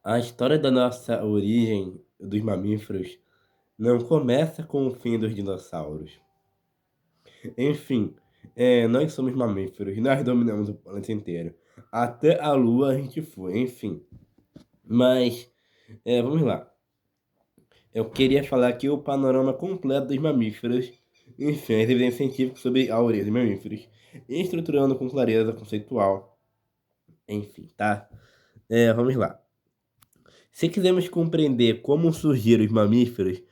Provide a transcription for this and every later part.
A história da nossa origem dos mamíferos não começa com o fim dos dinossauros. Enfim, nós somos mamíferos, nós dominamos o planeta inteiro. Até a Lua a gente foi, enfim. Mas, vamos lá. Eu queria falar aqui o panorama completo dos mamíferos, enfim, as evidências científicas sobre a origem dos mamíferos, estruturando com clareza conceitual, enfim, tá? Vamos lá. Se quisermos compreender como surgiram os mamíferos,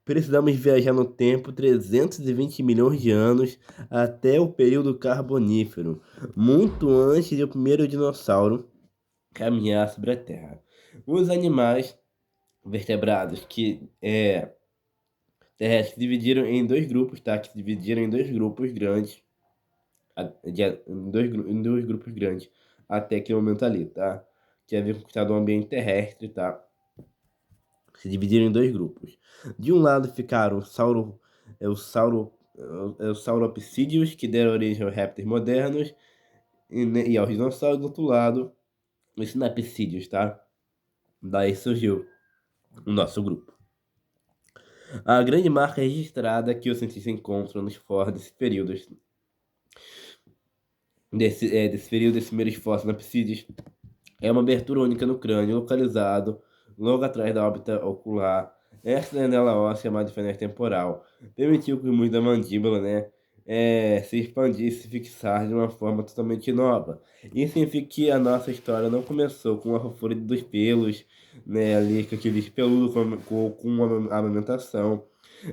precisamos viajar no tempo 320 milhões de anos até o período Carbonífero, muito antes do primeiro dinossauro caminhar sobre a Terra. Os animais vertebrados terrestres dividiram em dois grupos, tá? Que se dividiram em dois grupos grandes, em dois grupos grandes, até que momento ali, tá? Que havia conquistado o ambiente terrestre, tá? Se dividiram em dois grupos. De um lado ficaram os sauropsídeos, que deram origem aos répteis modernos e aos dinossauros. Do outro lado, os sinapsídeos, tá? Daí surgiu o nosso grupo. A grande marca registrada que os cientistas encontram nos fósseis desse período, desse primeiro fóssil sinapsídeos, é uma abertura única no crânio, localizado logo atrás da órbita ocular. Esta janela óssea chamada de fenéstra temporal permitiu que o músculo da mandíbula, se expandir e se fixar de uma forma totalmente nova. Isso significa que a nossa história não começou com a fofura dos pelos, né, ali com aqueles peludos com a amamentação,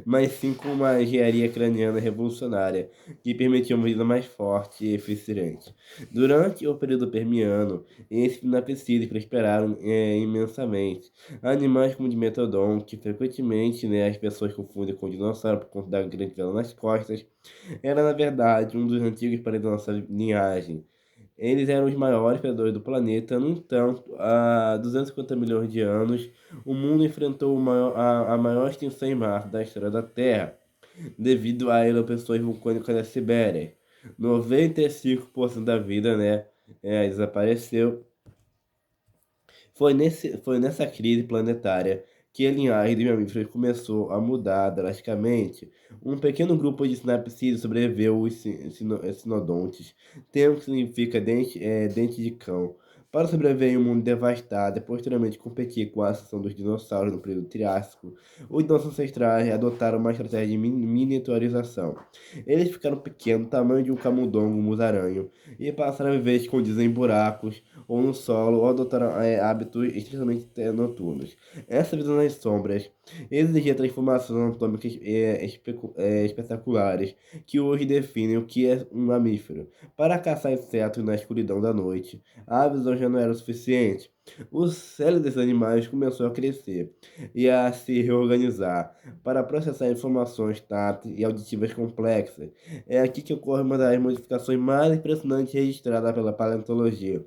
mas sim com uma engenharia craniana revolucionária que permitiu uma vida mais forte e eficiente. Durante o período permiano, esses pinapecidos prosperaram imensamente. Animais como o Dimetrodon, que frequentemente as pessoas confundem com o dinossauro por conta da grande vela nas costas, era na verdade um dos antigos parentes da nossa linhagem. Eles eram os maiores predadores do planeta. No entanto, há 250 milhões de anos, o mundo enfrentou a maior extinção em massa da história da Terra, devido a erupções vulcânicas da Sibéria. 95% da vida, desapareceu. Foi nessa crise planetária que a linhagem de mamíferos começou a mudar drasticamente. Um pequeno grupo de sinapsídeos sobreviveu, os sinodontes, termo que significa dente de cão, para sobreviver em um mundo devastado e posteriormente competir com a ascensão dos dinossauros no período Triássico. Os nossos ancestrais adotaram uma estratégia de miniaturização. Eles ficaram pequenos, tamanho de um camundongo musaranho, e passaram a viver escondidos em buracos ou no solo, ou adotaram hábitos extremamente noturnos. Essa visão nas sombras exigia transformações anatômicas espetaculares que hoje definem o que é um mamífero. Para caçar insetos na escuridão da noite, a visão já não era o suficiente. O cérebro desses animais começou a crescer e a se reorganizar para processar informações táteis e auditivas complexas. É aqui que ocorre uma das modificações mais impressionantes registradas pela paleontologia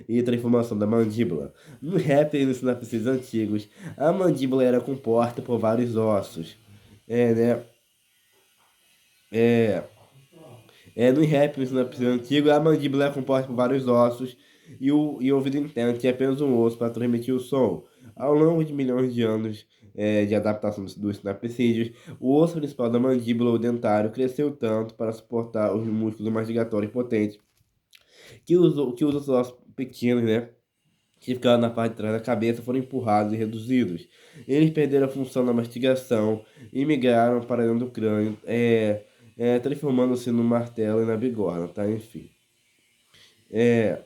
e transformação da mandíbula. Nos répteis e nos sinapses antigos, a mandíbula era composta por vários ossos. É, né? É, nos répteis e nos sinapses antigos, a mandíbula era composta por vários ossos e o ouvido interno tinha apenas um osso para transmitir o som. Ao longo de milhões de anos de adaptação dos sinapsídeos, o osso principal da mandíbula, o dentário, cresceu tanto para suportar os músculos mastigatórios potentes que os outros ossos pequenos, que ficaram na parte de trás da cabeça, foram empurrados e reduzidos. Eles perderam a função da mastigação e migraram para dentro do crânio, transformando-se no martelo e na bigorna, tá? Enfim. É,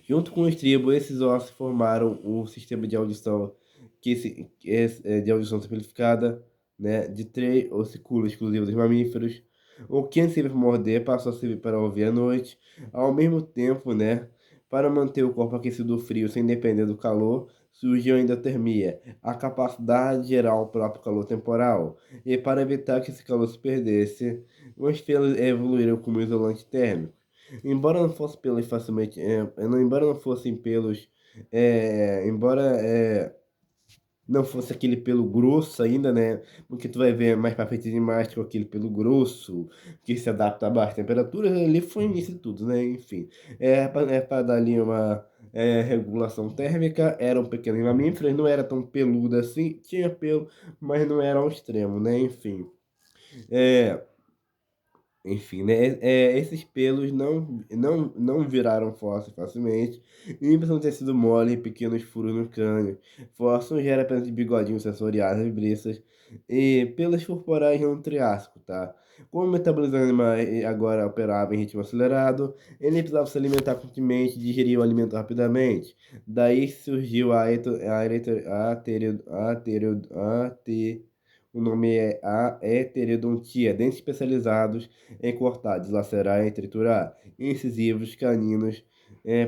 Junto com o estribo, esses ossos formaram o sistema de audição de audição simplificada, de três ossículos exclusivos dos mamíferos. O que antes servia para morder passou a servir para ouvir à noite. Ao mesmo tempo, para manter o corpo aquecido do frio sem depender do calor, surgiu a endotermia, a capacidade de gerar o próprio calor temporal. E para evitar que esse calor se perdesse, os pelos evoluíram como isolante térmico. Embora não fosse pelos facilmente, embora não fossem pelos, embora não fosse aquele pelo grosso ainda, porque tu vai ver mais pra frente demais com aquele pelo grosso, que se adapta a baixas temperaturas, ali foi o início de tudo, enfim. É pra dar ali regulação térmica, eram pequenos mamíferos, não era tão peludo assim, tinha pelo, mas não era ao extremo, né? É, enfim, né? Esses pelos não viraram fósseis facilmente e precisam ter sido mole e pequenos furos no crânio. Fóssil gera apenas bigodinhos sensoriais e briças e pelos corporais no Triássico, tá? Como o metabolismo animal agora operava em ritmo acelerado, ele precisava se alimentar constantemente e digerir o alimento rapidamente. Daí surgiu o nome é a heterodontia, dentes especializados em cortar, deslacerar e triturar, incisivos, caninos,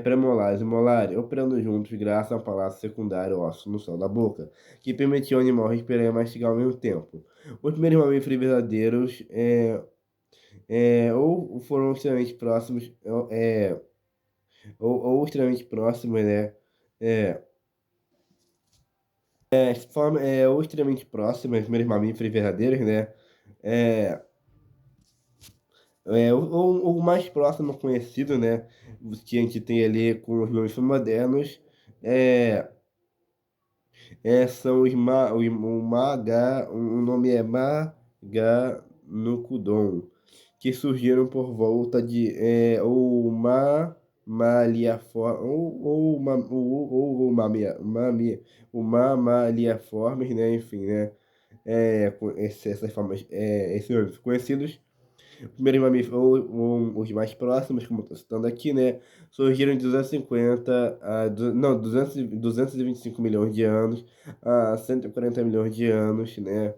premolares e molares, operando juntos graças a um palato secundário ósseo no céu da boca, que permitia ao animal respirar e mastigar ao mesmo tempo. Os primeiros mamíferos verdadeiros ou foram extremamente próximos, ou extremamente próximos, né? É, ou extremamente próximas, os primeiros mamíferos verdadeiros, né? É, o mais próximo conhecido, né, que a gente tem ali com os mamíferos modernos, é, são o nome é Maganocodon, que surgiram por volta de ou mamaliaformes, ou mamaliaformes, né, enfim, né, essas formas, esses nomes conhecidos. Os primeiros mamíferos, ou os mais próximos, como eu estou citando aqui, né, surgiram em 250 não, 225 milhões de anos a 140 milhões de anos, né?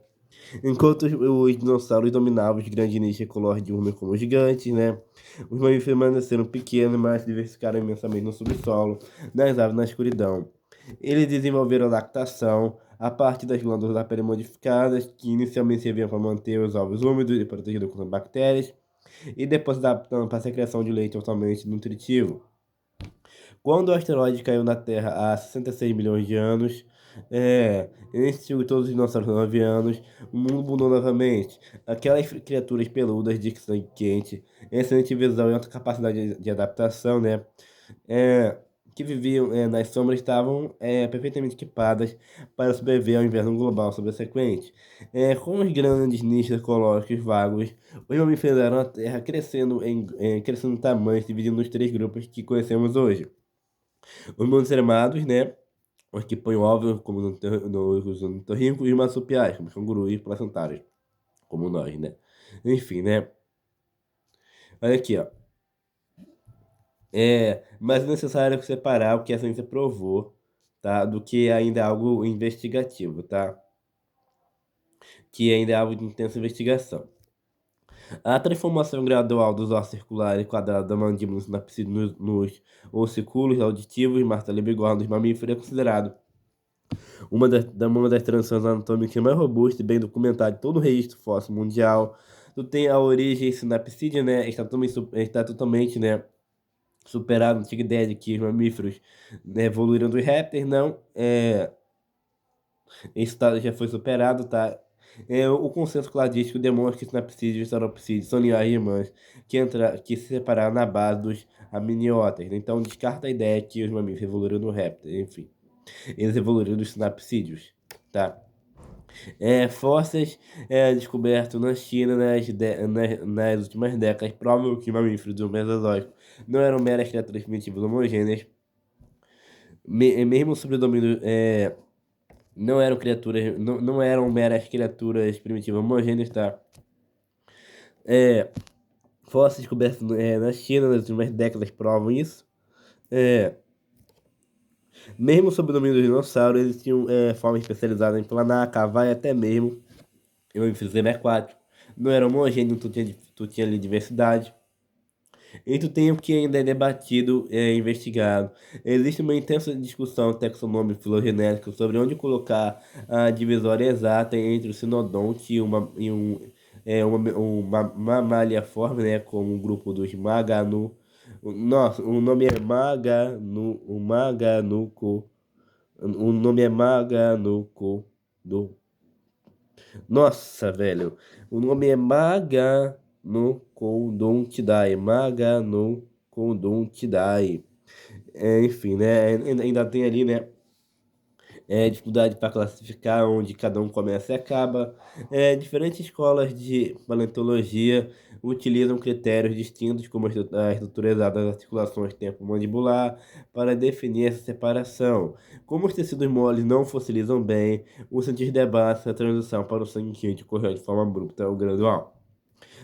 Enquanto os dinossauros dominavam os grandes nichos ecológicos de urnas como gigantes, né? Os mamíferos permaneceram pequenos, mas se diversificaram imensamente no subsolo, nas árvores, na escuridão. Eles desenvolveram lactação a partir das glândulas da pele modificadas, que inicialmente serviam para manter os ovos úmidos e protegidos contra bactérias, e depois se adaptando para a secreção de leite altamente nutritivo. Quando o asteroide caiu na Terra há 66 milhões de anos, existiu todos os dinossauros 9 anos, o mundo mudou novamente. Aquelas criaturas peludas de sangue quente, excelente visão e alta capacidade de adaptação, né? É, que viviam nas sombras estavam perfeitamente equipadas para sobreviver ao inverno global subsequente. Com os grandes nichos ecológicos vagos, os mamíferos fizeram a Terra crescendo em tamanho, se dividindo nos três grupos que conhecemos hoje. Os mamíferos armados, né? Os que põem ovos, como nos ornitorrincos, e os marsupiais, como os cangurus e placentários, como nós, né? Enfim, né? Olha aqui, ó. Mas é necessário separar o que a ciência provou, tá? Do que ainda é algo investigativo, tá? Que ainda é algo de intensa investigação. A transformação gradual dos ossos circulares e quadrados da mandíbula nos sinapsídeos nos ossículos auditivos, martelo e bigorna dos mamíferos é considerado uma das transições anatômicas mais robustas e bem documentadas de todo o registro fóssil mundial. Tu tem a origem sinapsídea, né? Está totalmente, né, superado a antiga ideia de que os mamíferos, né, evoluíram dos répteis, não. Já foi superado, tá? O consenso cladístico demonstra que sinapsídeos e sauropsídeos são linhagens irmãs que se separaram na base dos amniotas, né? Então descarta a ideia que os mamíferos evoluíram do réptil, enfim. Eles evoluíram dos sinapsídeos, tá? Fósseis descobertos na China nas últimas décadas provam que mamíferos do Mesozoico não eram meras criaturas primitivas homogêneas, mesmo sob o domínio não eram meras criaturas primitivas homogêneas, tá? Fósseis descobertos na China nas últimas décadas provam isso. Mesmo sob o domínio dos dinossauros, eles tinham formas especializadas em planar, cavar e até mesmo em mamíferos aquáticos. Não era homogêneo, tu tinha ali diversidade. E tu tem o que ainda é debatido e investigado. Existe uma intensa discussão taxonômica e filogenética sobre onde colocar a divisória exata entre o sinodonte uma mamaliaforme, né, como um grupo dos maganu. Nossa, o nome é maganuco. O nome é maganuco. Nossa, velho. O nome é Maganocondontidae. Maganocondontidae. Enfim, né? Ainda tem ali, né? Dificuldade para classificar onde cada um começa e acaba. Diferentes escolas de paleontologia utilizam critérios distintos, como a estrutura exata das articulações tempo-mandibular, para definir essa separação. Como os tecidos moles não fossilizam bem, o cientista debate se a transição para o sangue quente ocorreu de forma abrupta ou gradual.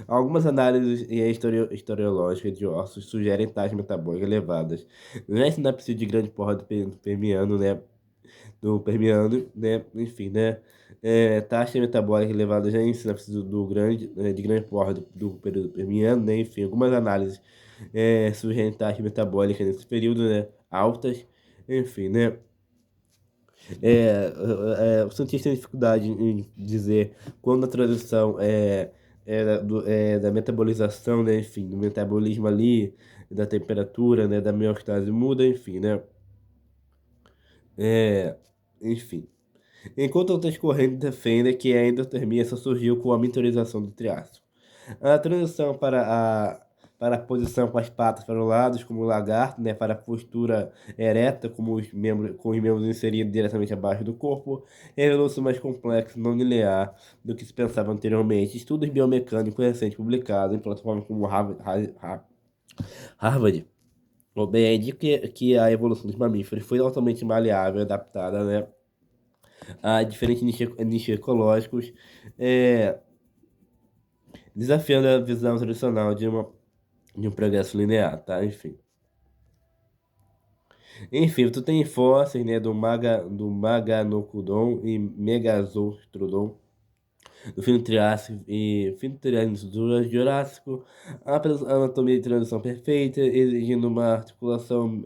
Algumas análises historiológicas de ossos sugerem taxas metabólicas elevadas na sinapse de grande porra do Permiano, né? Do Permiano, né? Enfim, né? Taxa metabólica elevada já em sinapse de grande porra do período Permiano, né? Enfim, algumas análises sugerem taxas metabólicas nesse período, né? Altas, enfim, né? O cientista tem dificuldade em dizer quando a transição da metabolização, né, enfim, do metabolismo ali, da temperatura, né, da homeostase muda, enfim, né, é, enfim. Enquanto outras correntes defendem que a endotermia só surgiu com a miniaturização do Triássico. A transição para a posição com as patas para os lados, como o lagarto, né, para a postura ereta, com os membros inseridos diretamente abaixo do corpo, revelou-se mais complexo e não linear do que se pensava anteriormente. Estudos biomecânicos recentes publicados em plataformas como Harvard indicam que a evolução dos mamíferos foi altamente maleável e adaptada, né, a diferentes nichos ecológicos, é, desafiando a visão tradicional de um progresso linear, tá? Enfim, tu tem fósseis, né, do Maganocodon e Megazostrodon, do fino Triássico e fino Triássico do Jurássico, a anatomia de transição perfeita, exigindo uma articulação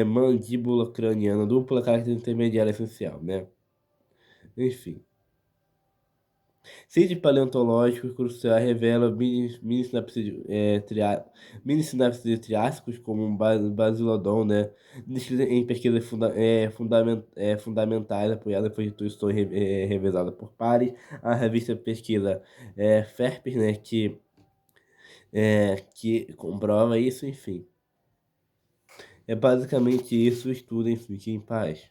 mandíbula craniana dupla, característica intermediária essencial, né? Enfim. Sítios paleontológicos cruciais revelam mini-sinapses triássicos, como um basilodon, né? Descritos em pesquisas fundamentais apoiadas por instituições revisadas por pares. A revista pesquisa FERPES, né? Que comprova isso, enfim. É basicamente isso, o estudo em Fique em Paz.